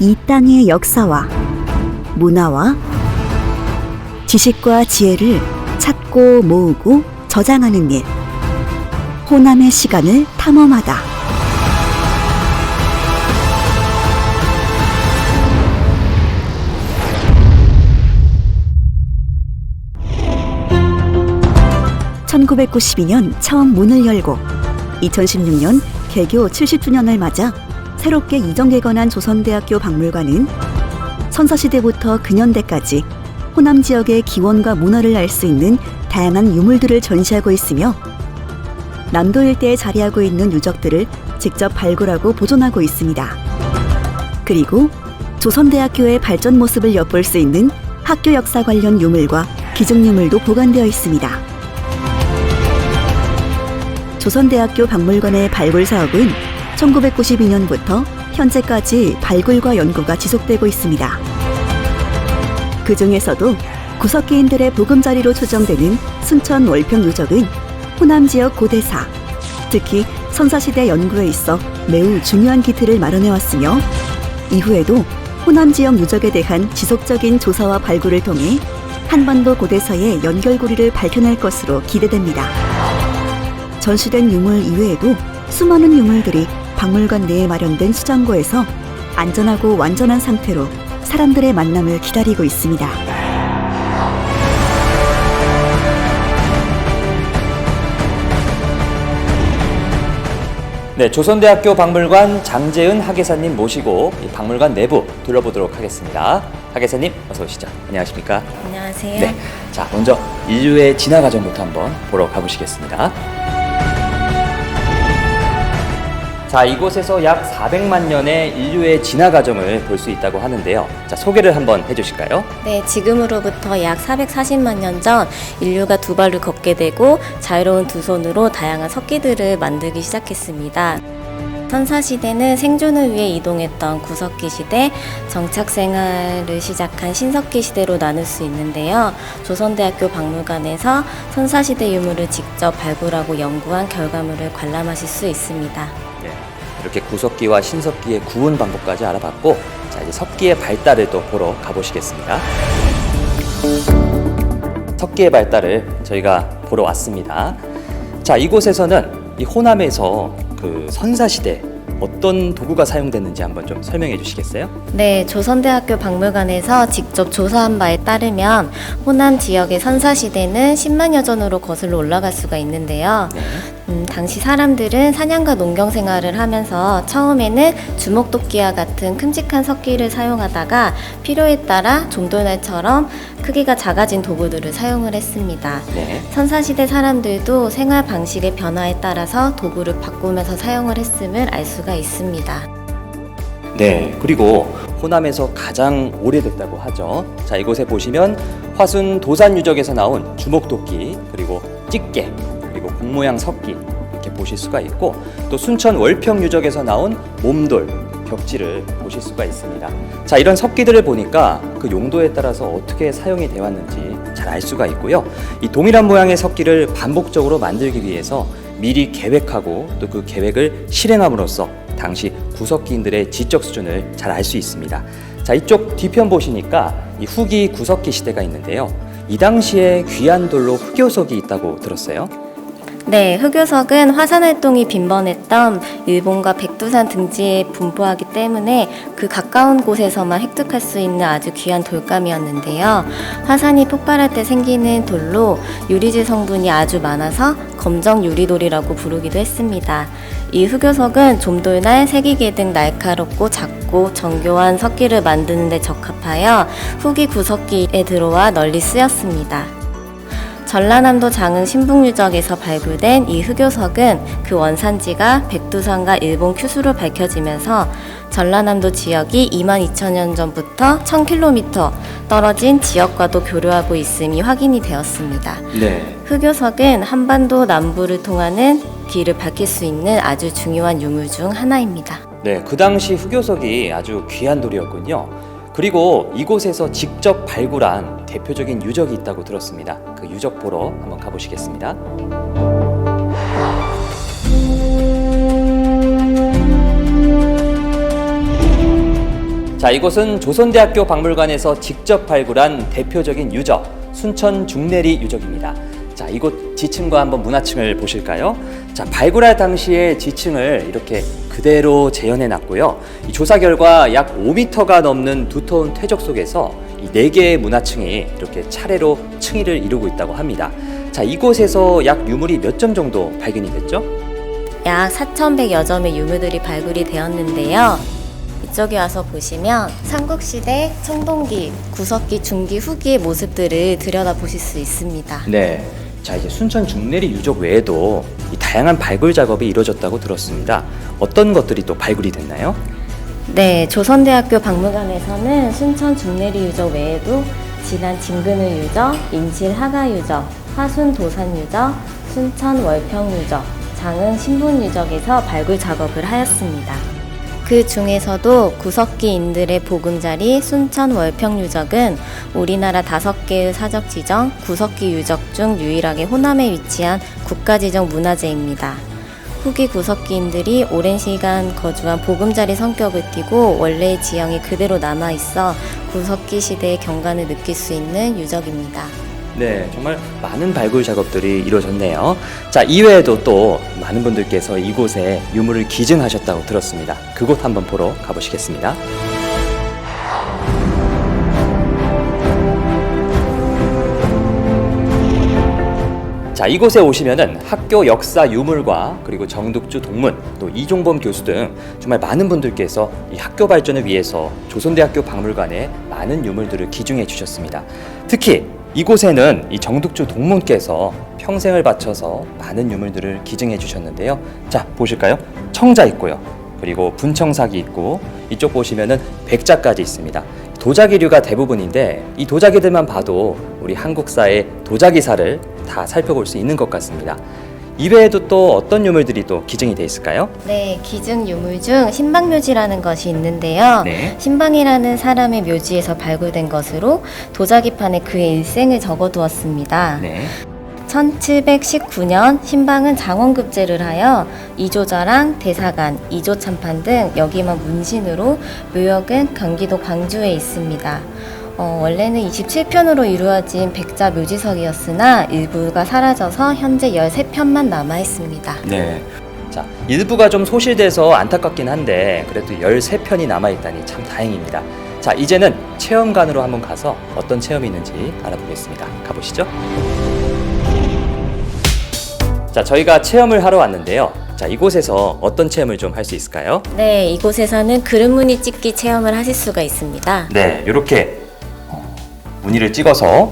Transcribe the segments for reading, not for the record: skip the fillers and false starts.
이 땅의 역사와 문화와 지식과 지혜를 찾고 모으고 저장하는 일, 호남의 시간을 탐험하다. (1992년) 처음 문을 열고 2016년 개교 70주년을 맞아 새롭게 이전 개건한 조선대학교 박물관은 선사시대부터 근현대까지 호남 지역의 기원과 문화를 알 수 있는 다양한 유물들을 전시하고 있으며 남도 일대에 자리하고 있는 유적들을 직접 발굴하고 보존하고 있습니다. 그리고 조선대학교의 발전 모습을 엿볼 수 있는 학교 역사 관련 유물과 기증유물도 보관되어 있습니다. 조선대학교 박물관의 발굴 사업은 1992년부터 현재까지 발굴과 연구가 지속되고 있습니다. 그 중에서도 구석기인들의 보금자리로 추정되는 순천 월평 유적은 호남 지역 고대사, 특히 선사시대 연구에 있어 매우 중요한 기틀을 마련해왔으며 이후에도 호남 지역 유적에 대한 지속적인 조사와 발굴을 통해 한반도 고대사의 연결고리를 밝혀낼 것으로 기대됩니다. 전시된 유물 이외에도 수많은 유물들이 박물관 내에 마련된 수장고에서 안전하고 완전한 상태로 사람들의 만남을 기다리고 있습니다. 네, 조선대학교 박물관 장재은 학예사님 모시고 이 박물관 내부 둘러보도록 하겠습니다. 학예사님 어서 오시죠. 안녕하십니까? 안녕하세요. 네, 자 먼저 인류의 진화 과정부터 한번 보러 가보시겠습니다. 자, 이곳에서 약 400만 년의 인류의 진화 과정을 볼 수 있다고 하는데요. 자, 소개를 한번 해주실까요? 네, 지금으로부터 약 440만 년 전 인류가 두 발을 걷게 되고 자유로운 두 손으로 다양한 석기들을 만들기 시작했습니다. 선사시대는 생존을 위해 이동했던 구석기 시대, 정착 생활을 시작한 신석기 시대로 나눌 수 있는데요. 조선대학교 박물관에서 선사시대 유물을 직접 발굴하고 연구한 결과물을 관람하실 수 있습니다. 네, 이렇게 구석기와 신석기의 구분 방법까지 알아봤고, 자 이제 석기의 발달을 또 보러 가보시겠습니다. 석기의 발달을 저희가 보러 왔습니다. 자, 이곳에서는 이 호남에서 그 선사시대 어떤 도구가 사용됐는지 한번 좀 설명해 주시겠어요? 네, 조선대학교 박물관에서 직접 조사한 바에 따르면 호남 지역의 선사시대는 10만여 전으로 거슬러 올라갈 수가 있는데요. 네. 당시 사람들은 사냥과 농경 생활을 하면서 처음에는 주먹도끼와 같은 큼직한 석기를 사용하다가 필요에 따라 좀돌날처럼 크기가 작아진 도구들을 사용을 했습니다. 네. 선사시대 사람들도 생활 방식의 변화에 따라서 도구를 바꾸면서 사용을 했음을 알 수가 있습니다. 네, 그리고 호남에서 가장 오래됐다고 하죠. 자, 이곳에 보시면 화순 도산 유적에서 나온 주먹도끼, 그리고 찌개, 그리고 공 모양 석기 이렇게 보실 수가 있고, 또 순천 월평 유적에서 나온 몸돌, 벽지를 보실 수가 있습니다. 자, 이런 석기들을 보니까 그 용도에 따라서 어떻게 사용이 되어 왔는지 잘 알 수가 있고요. 이 동일한 모양의 석기를 반복적으로 만들기 위해서 미리 계획하고 또 그 계획을 실행함으로써 당시 구석기인들의 지적 수준을 잘 알 수 있습니다. 자, 이쪽 뒤편 보시니까 이 후기 구석기 시대가 있는데요. 이 당시에 귀한 돌로 흑요석이 있다고 들었어요. 네, 흑요석은 화산 활동이 빈번했던 일본과 백두산 등지에 분포하기 때문에 그 가까운 곳에서만 획득할 수 있는 아주 귀한 돌감이었는데요. 화산이 폭발할 때 생기는 돌로 유리질 성분이 아주 많아서 검정 유리돌이라고 부르기도 했습니다. 이 흑요석은 좀돌날, 새기개 등 날카롭고 작고 정교한 석기를 만드는 데 적합하여 후기 구석기에 들어와 널리 쓰였습니다. 전라남도 장흥 신북유적에서 발굴된 이 흑요석은 그 원산지가 백두산과 일본 큐슈로 밝혀지면서 전라남도 지역이 22,000년 전부터 1000km 떨어진 지역과도 교류하고 있음이 확인이 되었습니다. 네. 흑요석은 한반도 남부를 통하는 길을 밝힐 수 있는 아주 중요한 유물 중 하나입니다. 네, 그 당시 흑요석이 아주 귀한 돌이었군요. 그리고 이곳에서 직접 발굴한 대표적인 유적이 있다고 들었습니다. 그 유적 보러 한번 가보시겠습니다. 자, 이곳은 조선대학교 박물관에서 직접 발굴한 대표적인 유적, 순천 중내리 유적입니다. 자, 이곳 지층과 한번 문화층을 보실까요? 자, 발굴할 당시에 지층을 이렇게 그대로 재현해 놨고요. 이 조사 결과 약 5m가 넘는 두터운 퇴적 속에서 이 4개의 문화층이 이렇게 차례로 층위를 이루고 있다고 합니다. 자, 이곳에서 약 유물이 몇 점 정도 발견이 됐죠? 약 4,100여 점의 유물들이 발굴이 되었는데요. 이쪽에 와서 보시면 삼국시대, 청동기, 구석기, 중기, 후기의 모습들을 들여다보실 수 있습니다. 네. 자, 이제 순천 중내리 유적 외에도 이 다양한 발굴 작업이 이루어졌다고 들었습니다. 어떤 것들이 또 발굴이 됐나요? 네, 조선대학교 박물관에서는 순천 중내리 유적 외에도 진안 진근을 유적, 인실 하가 유적, 화순 도산 유적, 순천 월평 유적, 장흥 신분 유적에서 발굴 작업을 하였습니다. 그 중에서도 구석기인들의 보금자리 순천 월평 유적은 우리나라 5개의 사적 지정 구석기 유적 중 유일하게 호남에 위치한 국가지정 문화재입니다. 후기 구석기인들이 오랜 시간 거주한 보금자리 성격을 띠고 원래의 지형이 그대로 남아있어 구석기 시대의 경관을 느낄 수 있는 유적입니다. 네, 정말 많은 발굴 작업들이 이루어졌네요. 자, 이외에도 또 많은 분들께서 이곳에 유물을 기증하셨다고 들었습니다. 그곳 한번 보러 가보시겠습니다. 자, 이곳에 오시면은 학교 역사 유물과 그리고 정득주 동문, 또 이종범 교수 등 정말 많은 분들께서 이 학교 발전을 위해서 조선대학교 박물관에 많은 유물들을 기증해 주셨습니다. 특히 이곳에는 이 정득주 동문께서 평생을 바쳐서 많은 유물들을 기증해 주셨는데요. 자, 보실까요? 청자 있고요. 그리고 분청삭이 있고 이쪽 보시면은 백자까지 있습니다. 도자기류가 대부분인데 이 도자기들만 봐도 우리 한국사의 도자기사를 다 살펴볼 수 있는 것 같습니다. 이외에도 또 어떤 유물들이 또 기증이 돼 있을까요? 네, 기증 유물 중 신방묘지라는 것이 있는데요. 네. 신방이라는 사람의 묘지에서 발굴된 것으로 도자기판에 그의 일생을 적어두었습니다. 네. 1719년 신방은 장원급제를 하여 이조자랑 대사관, 이조참판 등 여기만 문신으로 묘역은 경기도 광주에 있습니다. 원래는 27편으로 이루어진 백자 묘지석이었으나 일부가 사라져서 현재 13편만 남아 있습니다. 네. 자, 일부가 좀 소실돼서 안타깝긴 한데 그래도 13편이 남아있다니 참 다행입니다. 자, 이제는 체험관으로 한번 가서 어떤 체험이 있는지 알아보겠습니다. 가보시죠. 자, 저희가 체험을 하러 왔는데요. 자, 이곳에서 어떤 체험을 좀 할 수 있을까요? 네, 이곳에서는 그릇무늬 찍기 체험을 하실 수가 있습니다. 네, 이렇게 무늬를 찍어서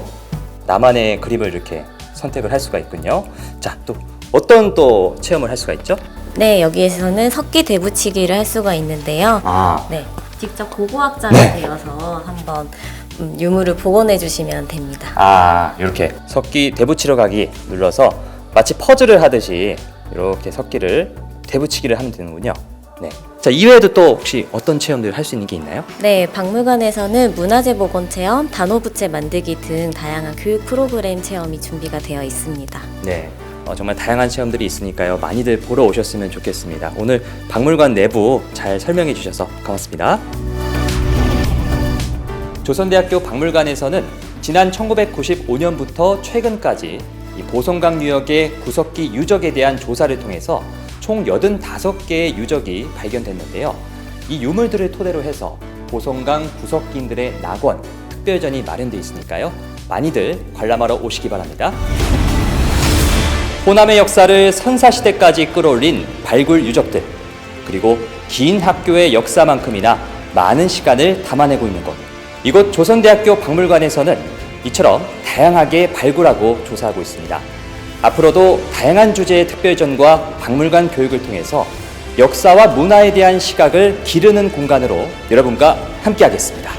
나만의 그림을 이렇게 선택을 할 수가 있군요. 자, 또 어떤 또 체험을 할 수가 있죠? 네, 여기에서는 석기 대붙이기를 할 수가 있는데요. 네, 직접 고고학자가 되어서 한번 유물을 복원해 주시면 됩니다. 이렇게 석기 대붙이러 가기 눌러서 마치 퍼즐을 하듯이 이렇게 석기를 대붙이기를 하면 되는군요. 네. 자, 이외에도 또 혹시 어떤 체험들을 할 수 있는 게 있나요? 네, 박물관에서는 문화재 복원 체험, 단호부채 만들기 등 다양한 교육 프로그램 체험이 준비가 되어 있습니다. 네. 정말 다양한 체험들이 있으니까요. 많이들 보러 오셨으면 좋겠습니다. 오늘 박물관 내부 잘 설명해 주셔서 고맙습니다. 조선대학교 박물관에서는 지난 1995년부터 최근까지 이 보성강 유역의 구석기 유적에 대한 조사를 통해서 총 85개의 유적이 발견됐는데요. 이 유물들을 토대로 해서 보성강 구석기인들의 낙원, 특별전이 마련되어 있으니까요. 많이들 관람하러 오시기 바랍니다. 호남의 역사를 선사시대까지 끌어올린 발굴 유적들, 그리고 긴 학교의 역사만큼이나 많은 시간을 담아내고 있는 곳, 이곳 조선대학교 박물관에서는 이처럼 다양하게 발굴하고 조사하고 있습니다. 앞으로도 다양한 주제의 특별전과 박물관 교육을 통해서 역사와 문화에 대한 시각을 기르는 공간으로 여러분과 함께하겠습니다.